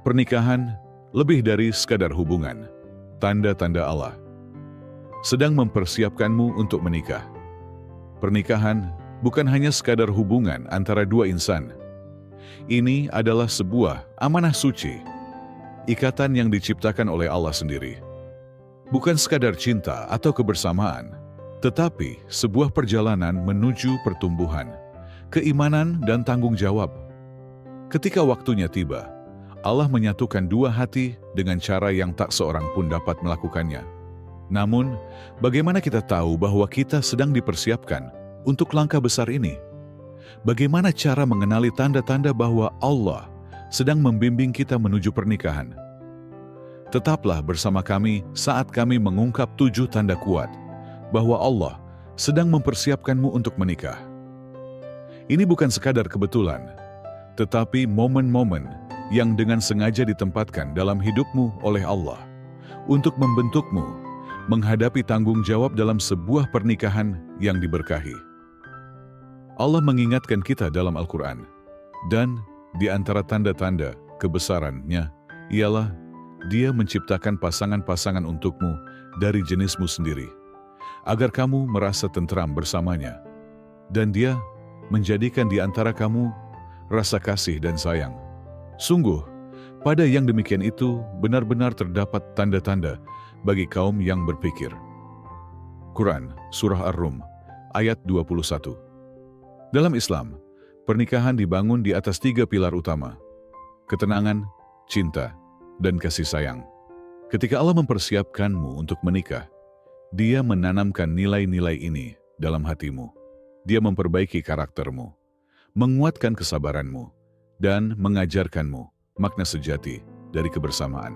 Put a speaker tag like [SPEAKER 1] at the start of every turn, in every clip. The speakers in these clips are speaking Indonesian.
[SPEAKER 1] Pernikahan lebih dari sekadar hubungan. Tanda-tanda Allah sedang mempersiapkanmu untuk menikah. Pernikahan bukan hanya sekadar hubungan antara dua insan. Ini adalah sebuah amanah suci, ikatan yang diciptakan oleh Allah sendiri. Bukan sekadar cinta atau kebersamaan, tetapi sebuah perjalanan menuju pertumbuhan, keimanan, dan tanggung jawab. Ketika waktunya tiba, Allah menyatukan dua hati dengan cara yang tak seorang pun dapat melakukannya. Namun, bagaimana kita tahu bahwa kita sedang dipersiapkan untuk langkah besar ini? Bagaimana cara mengenali tanda-tanda bahwa Allah sedang membimbing kita menuju pernikahan? Tetaplah bersama kami saat kami mengungkap 7 tanda kuat bahwa Allah sedang mempersiapkanmu untuk menikah. Ini bukan sekadar kebetulan, tetapi momen-momen yang dengan sengaja ditempatkan dalam hidupmu oleh Allah untuk membentukmu menghadapi tanggung jawab dalam sebuah pernikahan yang diberkahi. Allah mengingatkan kita dalam Al-Quran, dan di antara tanda-tanda kebesarannya ialah Dia menciptakan pasangan-pasangan untukmu dari jenismu sendiri, agar kamu merasa tentram bersamanya, dan Dia menjadikan di antara kamu rasa kasih dan sayang. Sungguh, pada yang demikian itu benar-benar terdapat tanda-tanda bagi kaum yang berpikir. Quran, Surah Ar-Rum, ayat 21. Dalam Islam, pernikahan dibangun di atas 3 pilar utama: ketenangan, cinta, dan kasih sayang. Ketika Allah mempersiapkanmu untuk menikah, Dia menanamkan nilai-nilai ini dalam hatimu. Dia memperbaiki karaktermu, menguatkan kesabaranmu, dan mengajarkanmu makna sejati dari kebersamaan.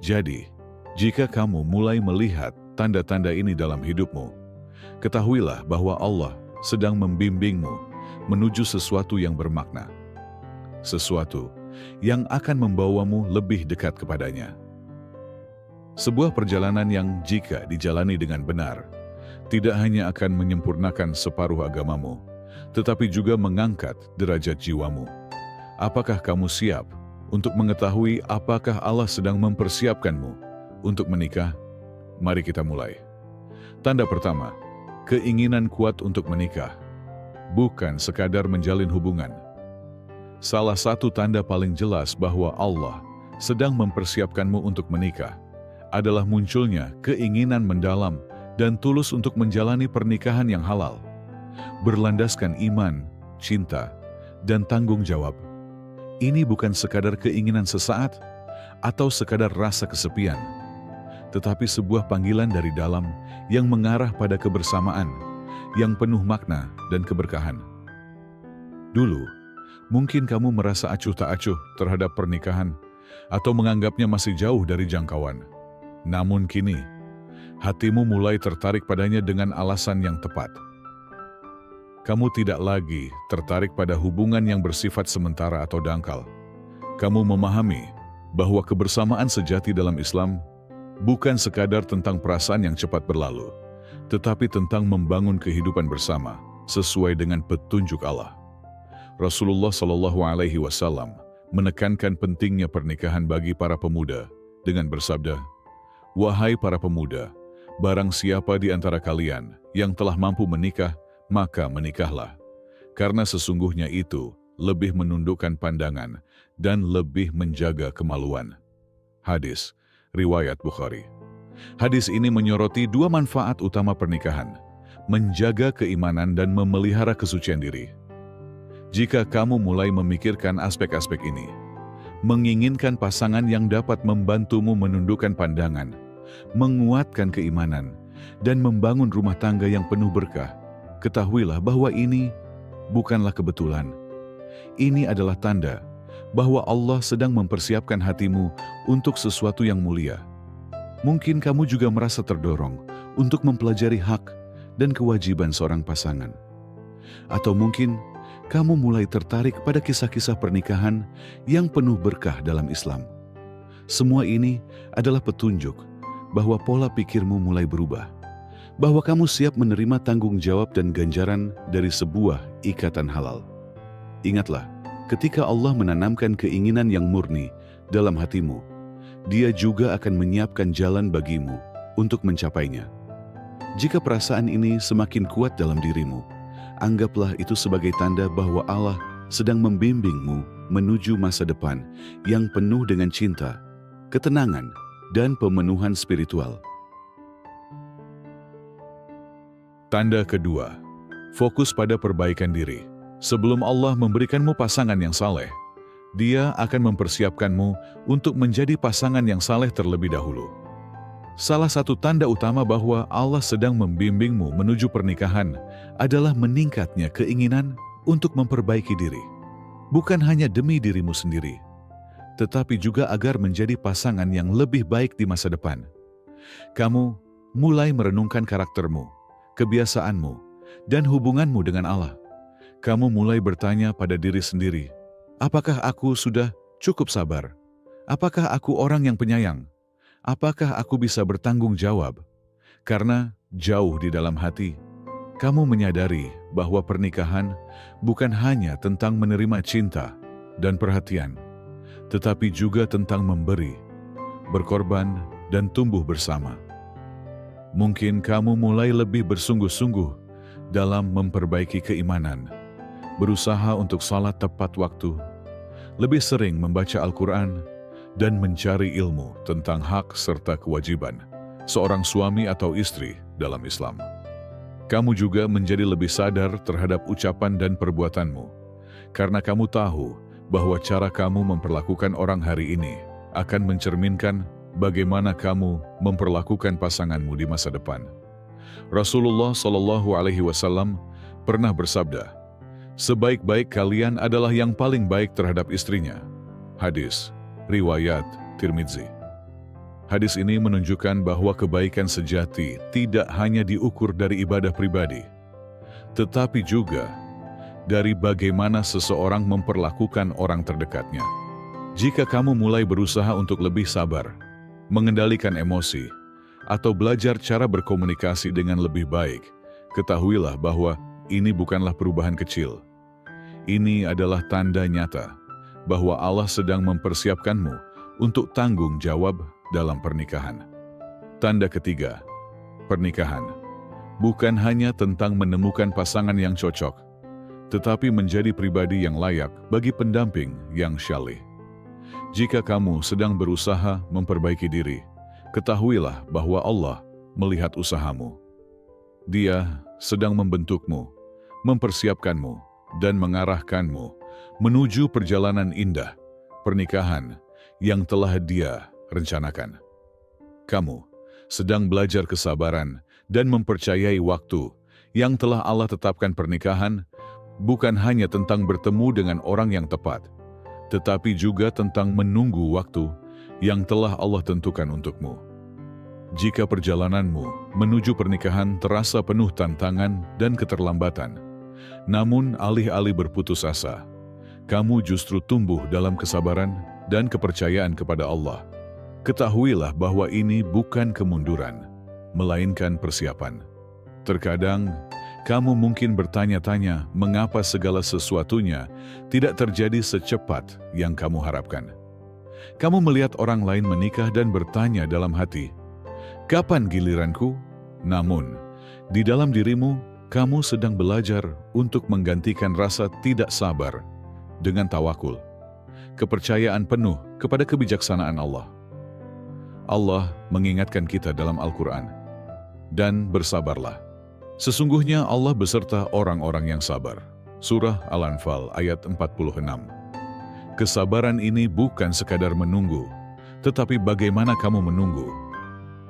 [SPEAKER 1] Jadi, jika kamu mulai melihat tanda-tanda ini dalam hidupmu, ketahuilah bahwa Allah sedang membimbingmu menuju sesuatu yang bermakna, sesuatu yang akan membawamu lebih dekat kepadanya. Sebuah perjalanan yang jika dijalani dengan benar, tidak hanya akan menyempurnakan separuh agamamu, tetapi juga mengangkat derajat jiwamu. Apakah kamu siap untuk mengetahui apakah Allah sedang mempersiapkanmu untuk menikah? Mari kita mulai. Tanda pertama, keinginan kuat untuk menikah, bukan sekadar menjalin hubungan. Salah satu tanda paling jelas bahwa Allah sedang mempersiapkanmu untuk menikah adalah munculnya keinginan mendalam dan tulus untuk menjalani pernikahan yang halal, berlandaskan iman, cinta, dan tanggung jawab. Ini bukan sekadar keinginan sesaat atau sekadar rasa kesepian, tetapi sebuah panggilan dari dalam yang mengarah pada kebersamaan yang penuh makna dan keberkahan. Dulu, mungkin kamu merasa acuh tak acuh terhadap pernikahan atau menganggapnya masih jauh dari jangkauan. Namun kini, hatimu mulai tertarik padanya dengan alasan yang tepat. Kamu tidak lagi tertarik pada hubungan yang bersifat sementara atau dangkal. Kamu memahami bahwa kebersamaan sejati dalam Islam bukan sekadar tentang perasaan yang cepat berlalu, tetapi tentang membangun kehidupan bersama sesuai dengan petunjuk Allah. Rasulullah SAW menekankan pentingnya pernikahan bagi para pemuda dengan bersabda, "Wahai para pemuda, barang siapa di antara kalian yang telah mampu menikah, maka menikahlah, karena sesungguhnya itu lebih menundukkan pandangan dan lebih menjaga kemaluan." Hadis riwayat Bukhari. Hadis ini menyoroti 2 manfaat utama pernikahan: menjaga keimanan dan memelihara kesucian diri. Jika kamu mulai memikirkan aspek-aspek ini, menginginkan pasangan yang dapat membantumu menundukkan pandangan, menguatkan keimanan, dan membangun rumah tangga yang penuh berkah, ketahuilah bahwa ini bukanlah kebetulan. Ini adalah tanda bahwa Allah sedang mempersiapkan hatimu untuk sesuatu yang mulia. Mungkin kamu juga merasa terdorong untuk mempelajari hak dan kewajiban seorang pasangan. Atau mungkin kamu mulai tertarik pada kisah-kisah pernikahan yang penuh berkah dalam Islam. Semua ini adalah petunjuk bahwa pola pikirmu mulai berubah, bahwa kamu siap menerima tanggung jawab dan ganjaran dari sebuah ikatan halal. Ingatlah, ketika Allah menanamkan keinginan yang murni dalam hatimu, Dia juga akan menyiapkan jalan bagimu untuk mencapainya. Jika perasaan ini semakin kuat dalam dirimu, anggaplah itu sebagai tanda bahwa Allah sedang membimbingmu menuju masa depan yang penuh dengan cinta, ketenangan, dan pemenuhan spiritual. Tanda kedua, fokus pada perbaikan diri. Sebelum Allah memberikanmu pasangan yang saleh, Dia akan mempersiapkanmu untuk menjadi pasangan yang saleh terlebih dahulu. Salah satu tanda utama bahwa Allah sedang membimbingmu menuju pernikahan adalah meningkatnya keinginan untuk memperbaiki diri. Bukan hanya demi dirimu sendiri, tetapi juga agar menjadi pasangan yang lebih baik di masa depan. Kamu mulai merenungkan karaktermu, kebiasaanmu, dan hubunganmu dengan Allah. Kamu mulai bertanya pada diri sendiri, apakah aku sudah cukup sabar? Apakah aku orang yang penyayang? Apakah aku bisa bertanggung jawab? Karena jauh di dalam hati, kamu menyadari bahwa pernikahan bukan hanya tentang menerima cinta dan perhatian, tetapi juga tentang memberi, berkorban, dan tumbuh bersama. Mungkin kamu mulai lebih bersungguh-sungguh dalam memperbaiki keimanan, berusaha untuk salat tepat waktu, lebih sering membaca Al-Quran, dan mencari ilmu tentang hak serta kewajiban seorang suami atau istri dalam Islam. Kamu juga menjadi lebih sadar terhadap ucapan dan perbuatanmu, karena kamu tahu bahwa cara kamu memperlakukan orang hari ini akan mencerminkan bagaimana kamu memperlakukan pasanganmu di masa depan. Rasulullah SAW pernah bersabda, "Sebaik-baik kalian adalah yang paling baik terhadap istrinya." Hadis riwayat Tirmidzi. Hadis ini menunjukkan bahwa kebaikan sejati tidak hanya diukur dari ibadah pribadi, tetapi juga dari bagaimana seseorang memperlakukan orang terdekatnya. Jika kamu mulai berusaha untuk lebih sabar, mengendalikan emosi, atau belajar cara berkomunikasi dengan lebih baik, ketahuilah bahwa ini bukanlah perubahan kecil. Ini adalah tanda nyata bahwa Allah sedang mempersiapkanmu untuk tanggung jawab dalam pernikahan. Tanda ketiga, pernikahan bukan hanya tentang menemukan pasangan yang cocok, tetapi menjadi pribadi yang layak bagi pendamping yang syalih. Jika kamu sedang berusaha memperbaiki diri, ketahuilah bahwa Allah melihat usahamu. Dia sedang membentukmu, mempersiapkanmu, dan mengarahkanmu menuju perjalanan indah, pernikahan yang telah Dia rencanakan. Kamu sedang belajar kesabaran dan mempercayai waktu yang telah Allah tetapkan. Pernikahan bukan hanya tentang bertemu dengan orang yang tepat, tetapi juga tentang menunggu waktu yang telah Allah tentukan untukmu. Jika perjalananmu menuju pernikahan terasa penuh tantangan dan keterlambatan, namun alih-alih berputus asa, kamu justru tumbuh dalam kesabaran dan kepercayaan kepada Allah. Ketahuilah bahwa ini bukan kemunduran, melainkan persiapan. Terkadang, kamu mungkin bertanya-tanya mengapa segala sesuatunya tidak terjadi secepat yang kamu harapkan. Kamu melihat orang lain menikah dan bertanya dalam hati, "Kapan giliranku?" Namun, di dalam dirimu, kamu sedang belajar untuk menggantikan rasa tidak sabar dengan tawakul, kepercayaan penuh kepada kebijaksanaan Allah. Allah mengingatkan kita dalam Al-Quran, "Dan bersabarlah. Sesungguhnya Allah beserta orang-orang yang sabar." Surah Al-Anfal ayat 46. Kesabaran ini bukan sekadar menunggu, tetapi bagaimana kamu menunggu.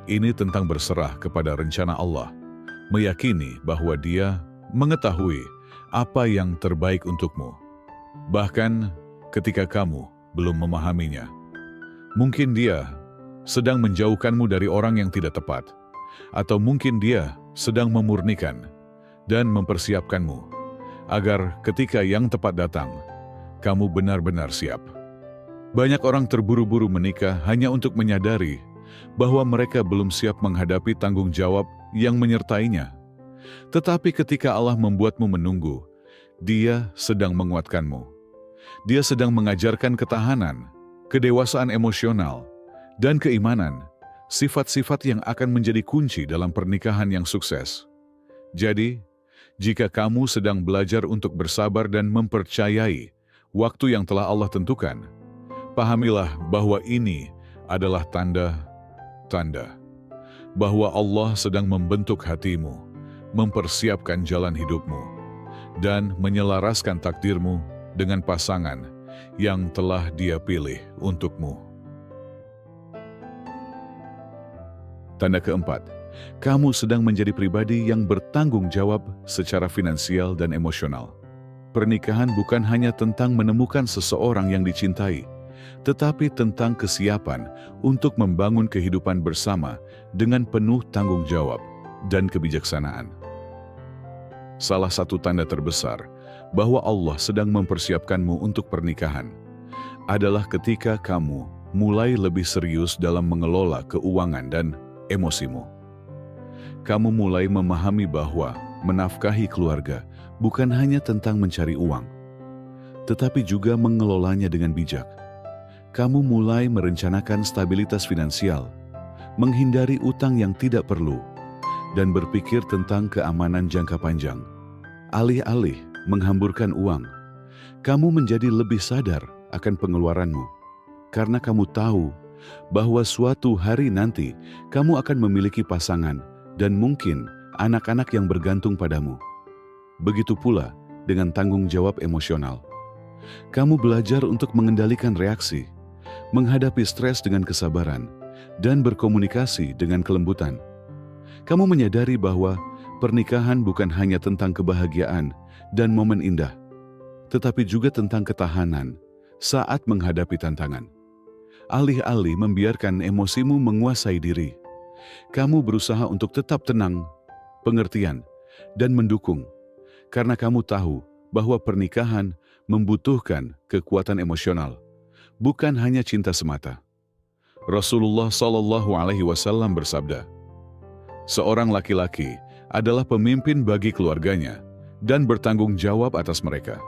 [SPEAKER 1] Ini tentang berserah kepada rencana Allah, meyakini bahwa Dia mengetahui apa yang terbaik untukmu. Bahkan ketika kamu belum memahaminya. Mungkin Dia sedang menjauhkanmu dari orang yang tidak tepat, atau mungkin Dia sedang memurnikan dan mempersiapkanmu agar ketika yang tepat datang, kamu benar-benar siap. Banyak orang terburu-buru menikah hanya untuk menyadari bahwa mereka belum siap menghadapi tanggung jawab yang menyertainya. Tetapi ketika Allah membuatmu menunggu, Dia sedang menguatkanmu. Dia sedang mengajarkan ketahanan, kedewasaan emosional, dan keimanan, sifat-sifat yang akan menjadi kunci dalam pernikahan yang sukses. Jadi, jika kamu sedang belajar untuk bersabar dan mempercayai waktu yang telah Allah tentukan, pahamilah bahwa ini adalah tanda bahwa Allah sedang membentuk hatimu, mempersiapkan jalan hidupmu, dan menyelaraskan takdirmu dengan pasangan yang telah Dia pilih untukmu. Tanda keempat, kamu sedang menjadi pribadi yang bertanggung jawab secara finansial dan emosional. Pernikahan bukan hanya tentang menemukan seseorang yang dicintai, tetapi tentang kesiapan untuk membangun kehidupan bersama dengan penuh tanggung jawab dan kebijaksanaan. Salah satu tanda terbesar bahwa Allah sedang mempersiapkanmu untuk pernikahan adalah ketika kamu mulai lebih serius dalam mengelola keuangan dan emosimu. Kamu mulai memahami bahwa menafkahi keluarga bukan hanya tentang mencari uang, tetapi juga mengelolanya dengan bijak. Kamu mulai merencanakan stabilitas finansial, menghindari utang yang tidak perlu, dan berpikir tentang keamanan jangka panjang. Alih-alih menghamburkan uang, kamu menjadi lebih sadar akan pengeluaranmu, karena kamu tahu bahwa suatu hari nanti kamu akan memiliki pasangan dan mungkin anak-anak yang bergantung padamu. Begitu pula dengan tanggung jawab emosional. Kamu belajar untuk mengendalikan reaksi, menghadapi stres dengan kesabaran, dan berkomunikasi dengan kelembutan. Kamu menyadari bahwa pernikahan bukan hanya tentang kebahagiaan dan momen indah, tetapi juga tentang ketahanan saat menghadapi tantangan. Alih-alih membiarkan emosimu menguasai diri, kamu berusaha untuk tetap tenang, pengertian, dan mendukung, karena kamu tahu bahwa pernikahan membutuhkan kekuatan emosional, bukan hanya cinta semata. Rasulullah SAW bersabda, "Seorang laki-laki adalah pemimpin bagi keluarganya dan bertanggung jawab atas mereka.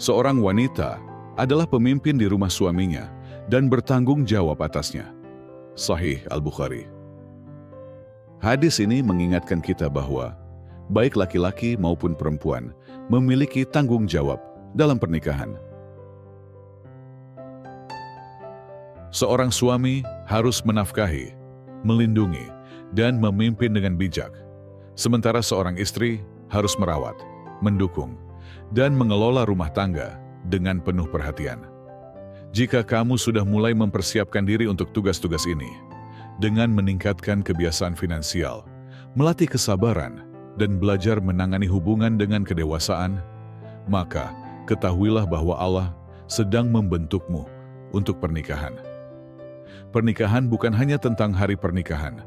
[SPEAKER 1] Seorang wanita adalah pemimpin di rumah suaminya dan bertanggung jawab atasnya." Sahih Al-Bukhari. Hadis ini mengingatkan kita bahwa baik laki-laki maupun perempuan memiliki tanggung jawab dalam pernikahan. Seorang suami harus menafkahi, melindungi, dan memimpin dengan bijak. Sementara seorang istri harus merawat, mendukung, dan mengelola rumah tangga dengan penuh perhatian. Jika kamu sudah mulai mempersiapkan diri untuk tugas-tugas ini, dengan meningkatkan kebiasaan finansial, melatih kesabaran, dan belajar menangani hubungan dengan kedewasaan, maka ketahuilah bahwa Allah sedang membentukmu untuk pernikahan. Pernikahan bukan hanya tentang hari pernikahan,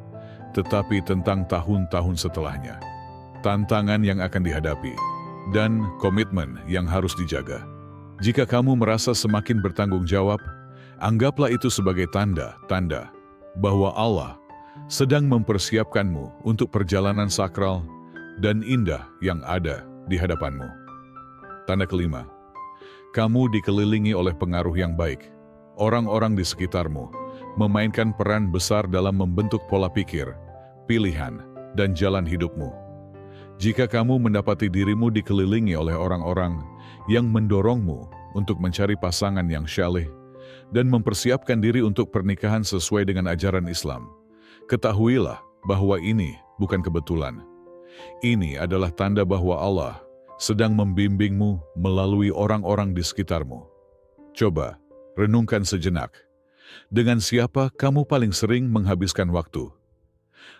[SPEAKER 1] tetapi tentang tahun-tahun setelahnya, tantangan yang akan dihadapi, dan komitmen yang harus dijaga. Jika kamu merasa semakin bertanggung jawab, anggaplah itu sebagai tanda-tanda bahwa Allah sedang mempersiapkanmu untuk perjalanan sakral dan indah yang ada di hadapanmu. Tanda kelima, kamu dikelilingi oleh pengaruh yang baik. Orang-orang di sekitarmu memainkan peran besar dalam membentuk pola pikir, pilihan, dan jalan hidupmu. Jika kamu mendapati dirimu dikelilingi oleh orang-orang yang mendorongmu untuk mencari pasangan yang syaleh dan mempersiapkan diri untuk pernikahan sesuai dengan ajaran Islam, ketahuilah bahwa ini bukan kebetulan. Ini adalah tanda bahwa Allah sedang membimbingmu melalui orang-orang di sekitarmu. Coba renungkan sejenak. Dengan siapa kamu paling sering menghabiskan waktu?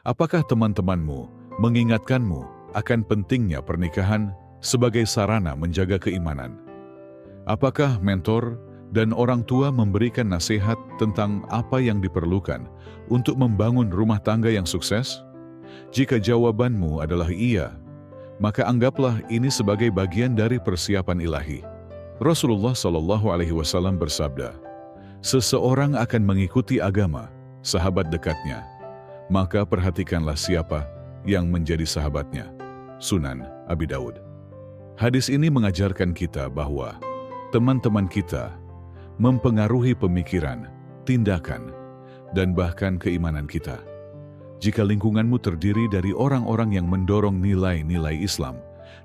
[SPEAKER 1] Apakah teman-temanmu mengingatkanmu akan pentingnya pernikahan sebagai sarana menjaga keimanan? Apakah mentor dan orang tua memberikan nasihat tentang apa yang diperlukan untuk membangun rumah tangga yang sukses? Jika jawabanmu adalah iya, maka anggaplah ini sebagai bagian dari persiapan ilahi. Rasulullah SAW bersabda, "Seseorang akan mengikuti agama sahabat dekatnya, maka perhatikanlah siapa yang menjadi sahabatnya." Sunan Abi Daud. Hadis ini mengajarkan kita bahwa teman-teman kita mempengaruhi pemikiran, tindakan, dan bahkan keimanan kita. Jika lingkunganmu terdiri dari orang-orang yang mendorong nilai-nilai Islam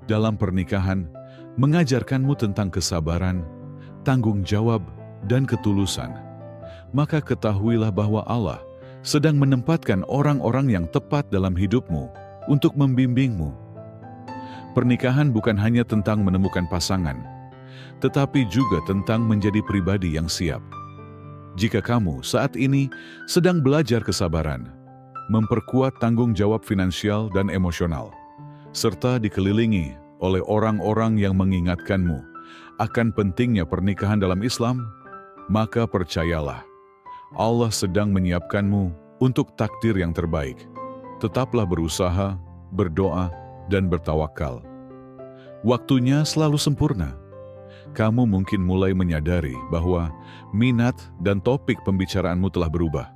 [SPEAKER 1] dalam pernikahan, mengajarkanmu tentang kesabaran, tanggung jawab, dan ketulusan, maka ketahuilah bahwa Allah sedang menempatkan orang-orang yang tepat dalam hidupmu untuk membimbingmu. Pernikahan bukan hanya tentang menemukan pasangan, tetapi juga tentang menjadi pribadi yang siap. Jika kamu saat ini sedang belajar kesabaran, memperkuat tanggung jawab finansial dan emosional, serta dikelilingi oleh orang-orang yang mengingatkanmu akan pentingnya pernikahan dalam Islam, maka percayalah, Allah sedang menyiapkanmu untuk takdir yang terbaik. Tetaplah berusaha, berdoa, dan bertawakal. Waktunya selalu sempurna. Kamu mungkin mulai menyadari bahwa minat dan topik pembicaraanmu telah berubah.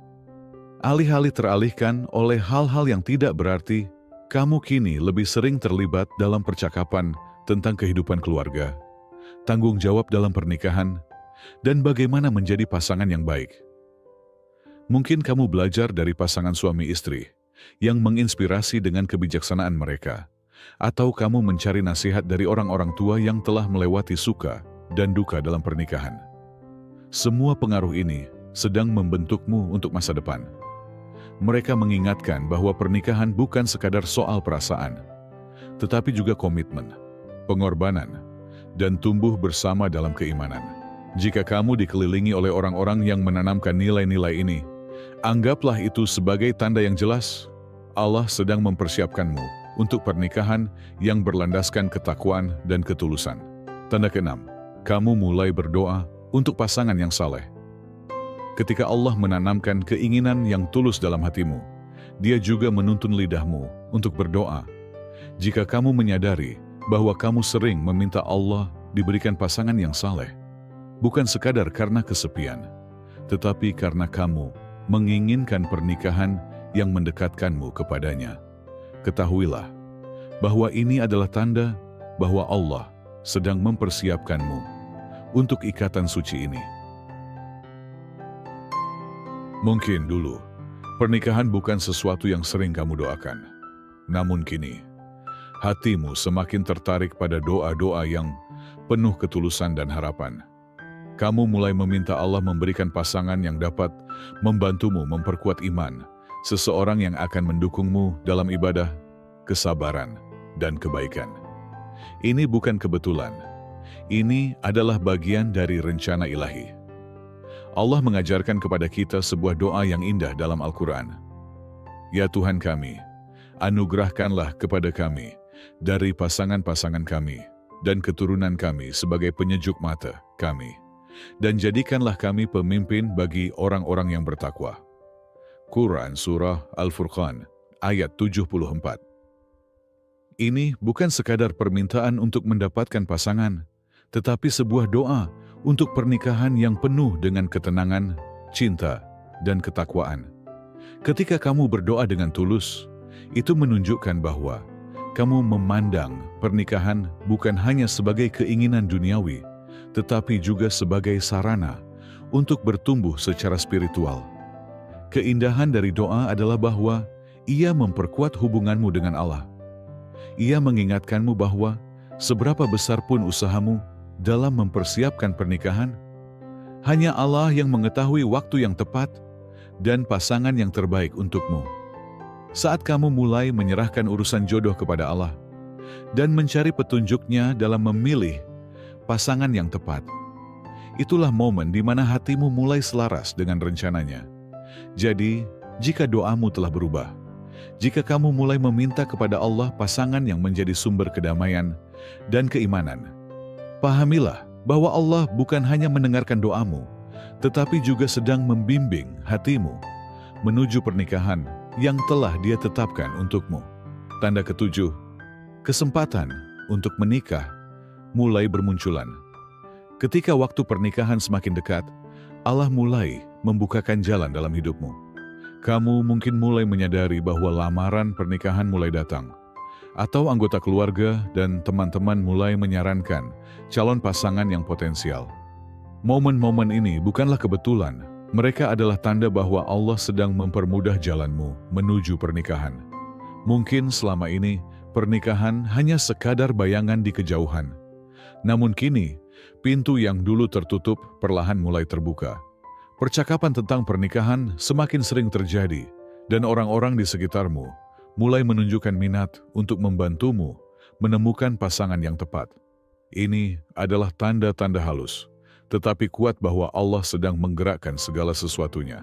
[SPEAKER 1] Alih-alih teralihkan oleh hal-hal yang tidak berarti, kamu kini lebih sering terlibat dalam percakapan tentang kehidupan keluarga, tanggung jawab dalam pernikahan, dan bagaimana menjadi pasangan yang baik. Mungkin kamu belajar dari pasangan suami istri yang menginspirasi dengan kebijaksanaan mereka, atau kamu mencari nasihat dari orang-orang tua yang telah melewati suka dan duka dalam pernikahan. Semua pengaruh ini sedang membentukmu untuk masa depan. Mereka mengingatkan bahwa pernikahan bukan sekadar soal perasaan, tetapi juga komitmen, pengorbanan, dan tumbuh bersama dalam keimanan. Jika kamu dikelilingi oleh orang-orang yang menanamkan nilai-nilai ini, anggaplah itu sebagai tanda yang jelas Allah sedang mempersiapkanmu untuk pernikahan yang berlandaskan ketakwaan dan ketulusan. Tanda keenam, kamu mulai berdoa untuk pasangan yang saleh. Ketika Allah menanamkan keinginan yang tulus dalam hatimu, Dia juga menuntun lidahmu untuk berdoa. Jika kamu menyadari bahwa kamu sering meminta Allah diberikan pasangan yang saleh, bukan sekadar karena kesepian, tetapi karena kamu menginginkan pernikahan yang mendekatkanmu kepadanya, ketahuilah bahwa ini adalah tanda bahwa Allah sedang mempersiapkanmu untuk ikatan suci ini. Mungkin dulu, pernikahan bukan sesuatu yang sering kamu doakan. Namun kini, hatimu semakin tertarik pada doa-doa yang penuh ketulusan dan harapan. Kamu mulai meminta Allah memberikan pasangan yang dapat membantumu memperkuat iman, seseorang yang akan mendukungmu dalam ibadah, kesabaran, dan kebaikan. Ini bukan kebetulan. Ini adalah bagian dari rencana ilahi. Allah mengajarkan kepada kita sebuah doa yang indah dalam Al-Quran. Ya Tuhan kami, anugerahkanlah kepada kami dari pasangan-pasangan kami dan keturunan kami sebagai penyejuk mata kami, dan jadikanlah kami pemimpin bagi orang-orang yang bertakwa. Quran Surah Al-Furqan ayat 74. Ini bukan sekadar permintaan untuk mendapatkan pasangan, tetapi sebuah doa untuk pernikahan yang penuh dengan ketenangan, cinta, dan ketakwaan. Ketika kamu berdoa dengan tulus, itu menunjukkan bahwa kamu memandang pernikahan bukan hanya sebagai keinginan duniawi, tetapi juga sebagai sarana untuk bertumbuh secara spiritual. Keindahan dari doa adalah bahwa ia memperkuat hubunganmu dengan Allah. Ia mengingatkanmu bahwa seberapa besar pun usahamu dalam mempersiapkan pernikahan, hanya Allah yang mengetahui waktu yang tepat dan pasangan yang terbaik untukmu. Saat kamu mulai menyerahkan urusan jodoh kepada Allah dan mencari petunjuknya dalam memilih pasangan yang tepat, itulah momen di mana hatimu mulai selaras dengan rencananya. Jadi, jika doamu telah berubah, jika kamu mulai meminta kepada Allah pasangan yang menjadi sumber kedamaian dan keimanan, pahamilah bahwa Allah bukan hanya mendengarkan doamu, tetapi juga sedang membimbing hatimu menuju pernikahan yang telah Dia tetapkan untukmu. Tanda ketujuh, kesempatan untuk menikah mulai bermunculan. Ketika waktu pernikahan semakin dekat, Allah mulai membukakan jalan dalam hidupmu. Kamu mungkin mulai menyadari bahwa lamaran pernikahan mulai datang, atau anggota keluarga dan teman-teman mulai menyarankan calon pasangan yang potensial. Momen-momen ini bukanlah kebetulan, mereka adalah tanda bahwa Allah sedang mempermudah jalanmu menuju pernikahan. Mungkin selama ini, pernikahan hanya sekadar bayangan di kejauhan. Namun kini, pintu yang dulu tertutup perlahan mulai terbuka. Percakapan tentang pernikahan semakin sering terjadi, dan orang-orang di sekitarmu mulai menunjukkan minat untuk membantumu menemukan pasangan yang tepat. Ini adalah tanda-tanda halus, tetapi kuat bahwa Allah sedang menggerakkan segala sesuatunya.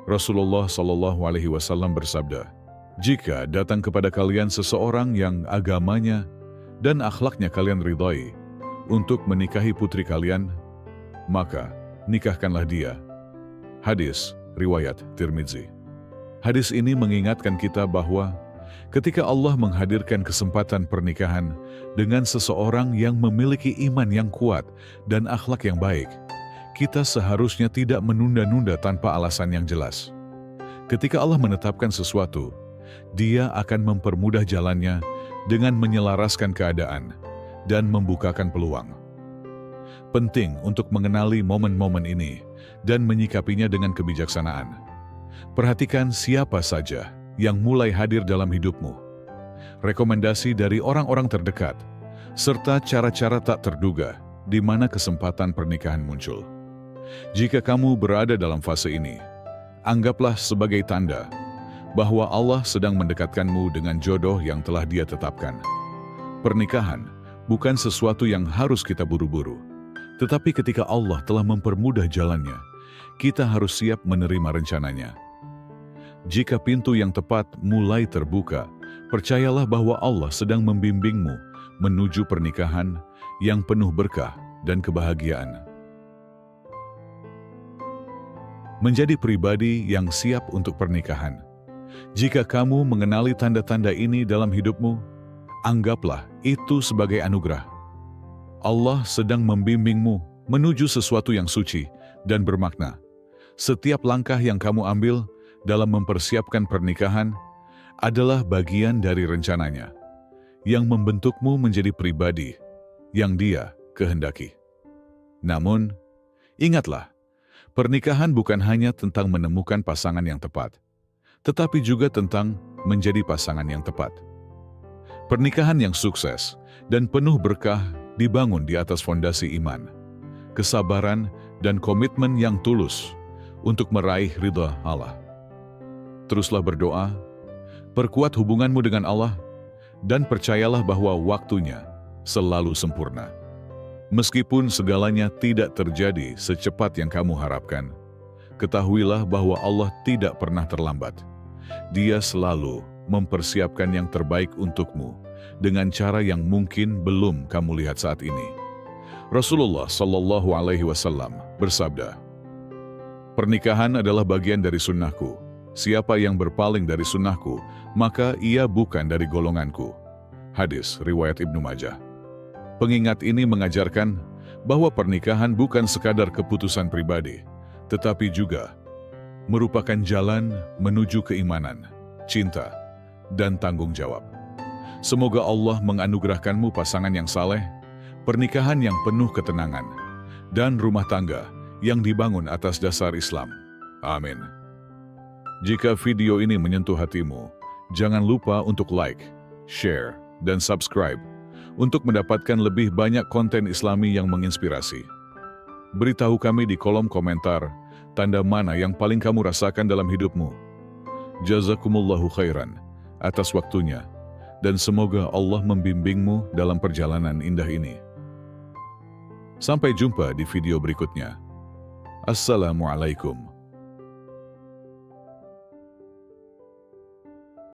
[SPEAKER 1] Rasulullah SAW bersabda, "Jika datang kepada kalian seseorang yang agamanya dan akhlaknya kalian ridhai untuk menikahi putri kalian, maka nikahkanlah dia." Hadis riwayat Tirmidzi. Hadis ini mengingatkan kita bahwa ketika Allah menghadirkan kesempatan pernikahan dengan seseorang yang memiliki iman yang kuat dan akhlak yang baik, kita seharusnya tidak menunda-nunda tanpa alasan yang jelas. Ketika Allah menetapkan sesuatu, Dia akan mempermudah jalannya dengan menyelaraskan keadaan dan membukakan peluang. Penting untuk mengenali momen-momen ini dan menyikapinya dengan kebijaksanaan. Perhatikan siapa saja yang mulai hadir dalam hidupmu, rekomendasi dari orang-orang terdekat, serta cara-cara tak terduga di mana kesempatan pernikahan muncul. Jika kamu berada dalam fase ini, anggaplah sebagai tanda bahwa Allah sedang mendekatkanmu dengan jodoh yang telah Dia tetapkan. Pernikahan bukan sesuatu yang harus kita buru-buru, tetapi ketika Allah telah mempermudah jalannya, kita harus siap menerima rencananya. Jika pintu yang tepat mulai terbuka, percayalah bahwa Allah sedang membimbingmu menuju pernikahan yang penuh berkah dan kebahagiaan. Menjadi pribadi yang siap untuk pernikahan. Jika kamu mengenali tanda-tanda ini dalam hidupmu, anggaplah itu sebagai anugerah. Allah sedang membimbingmu menuju sesuatu yang suci dan bermakna. Setiap langkah yang kamu ambil dalam mempersiapkan pernikahan adalah bagian dari rencananya yang membentukmu menjadi pribadi yang Dia kehendaki. Namun, ingatlah, pernikahan bukan hanya tentang menemukan pasangan yang tepat, tetapi juga tentang menjadi pasangan yang tepat. Pernikahan yang sukses dan penuh berkah dibangun di atas fondasi iman, kesabaran, dan komitmen yang tulus untuk meraih ridha Allah. Teruslah berdoa, perkuat hubunganmu dengan Allah, dan percayalah bahwa waktunya selalu sempurna. Meskipun segalanya tidak terjadi secepat yang kamu harapkan, ketahuilah bahwa Allah tidak pernah terlambat. Dia selalu mempersiapkan yang terbaik untukmu dengan cara yang mungkin belum kamu lihat saat ini. Rasulullah SAW bersabda, "Pernikahan adalah bagian dari sunnahku. Siapa yang berpaling dari sunnahku, maka ia bukan dari golonganku." Hadis riwayat Ibnu Majah. Pengingat ini mengajarkan bahwa pernikahan bukan sekadar keputusan pribadi, tetapi juga merupakan jalan menuju keimanan, cinta, dan tanggung jawab. Semoga Allah menganugerahkanmu pasangan yang saleh, pernikahan yang penuh ketenangan, dan rumah tangga yang dibangun atas dasar Islam. Amin. Jika video ini menyentuh hatimu, jangan lupa untuk like, share, dan subscribe untuk mendapatkan lebih banyak konten Islami yang menginspirasi. Beritahu kami di kolom komentar tanda mana yang paling kamu rasakan dalam hidupmu. Jazakumullahu khairan atas waktunya, dan semoga Allah membimbingmu dalam perjalanan indah ini. Sampai jumpa di video berikutnya. Assalamualaikum.